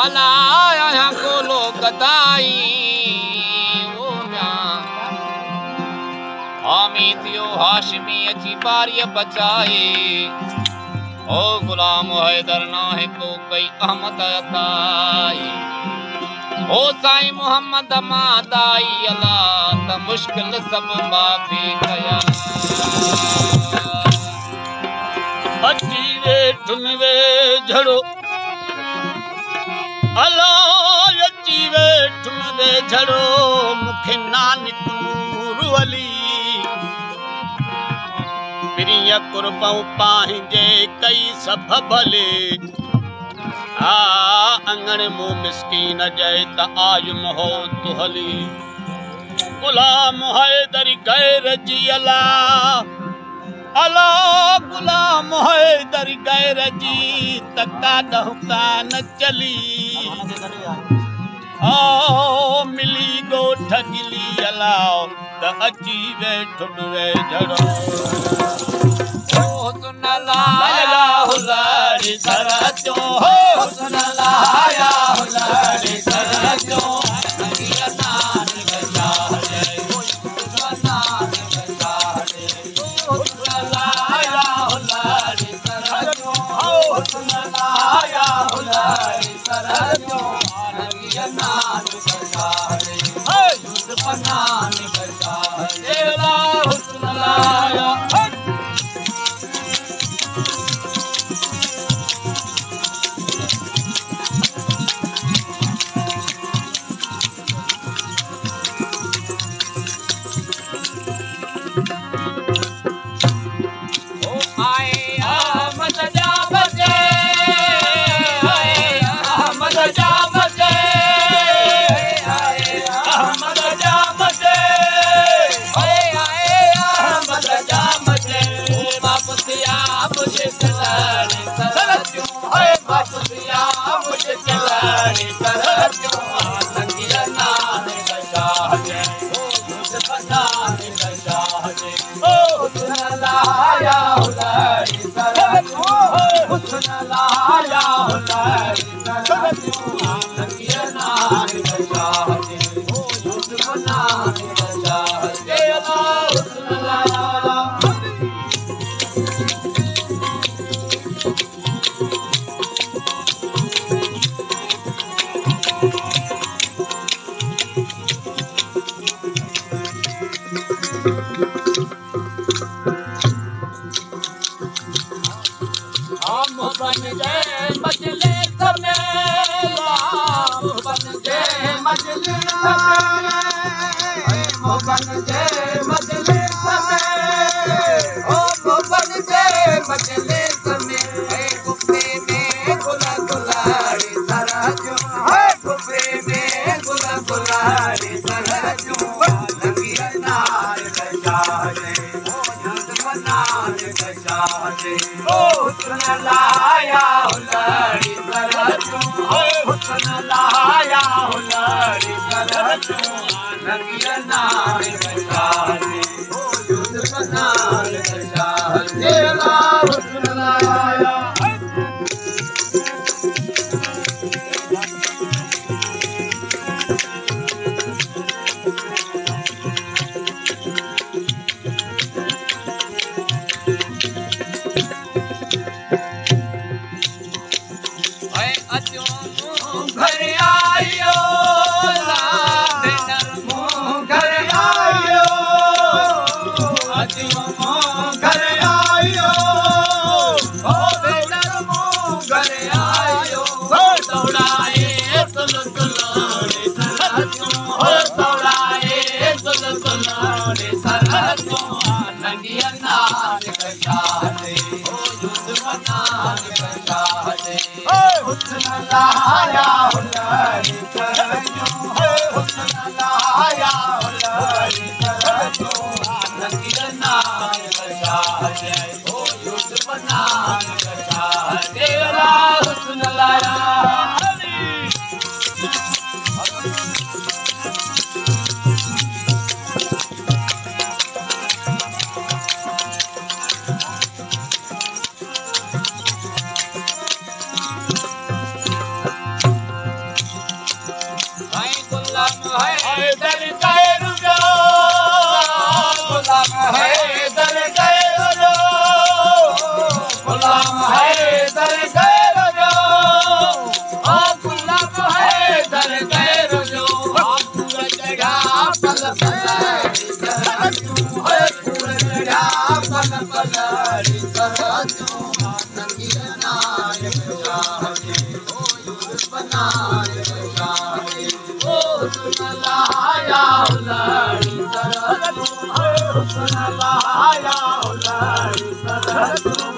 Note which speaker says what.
Speaker 1: अलाया कोलो गदाई ओ म्या हामी थियो हाशमी अची बारी बचाए ओ गुलाम हैदर ना है को कई अहमद अताई ओ साईं मोहम्मद मादाई अला त मुश्किल सब माफी कया अची वे ठुन वे झड़ो अला अची वे ठुन वे झड़ो मुखे नानक नूर अली प्रिय कुर्बाऊं पाहिंजे कई सब भले आ अंगण मो मिस्कीन जय त आयुम हो तु हली गुलाम हैदर गैर जी अला अला गुलाम हैदर गैर जी तका दहुका न चली ओ मिली गोठ गिली अला त अची वे ठुन वे झड़ो हुस्न लाया हुलारी सरजो हुस्न लाया हुलारी सरजो नंगिया नान गजा रे हुस्न नान गजा रे हुस्न लाया हुलारी सरजो हुस्न लाया हुलारी सरजो नंगिया नान गजा रे हुस्न नान गजा रे हुस्न लाया
Speaker 2: पलाड़ी सरतूं नंगी नायक शाहे ओ बनायक शाहे ओ सुनलाया लाड़ी सरतूं सुनलाया लाड़ी सरतूं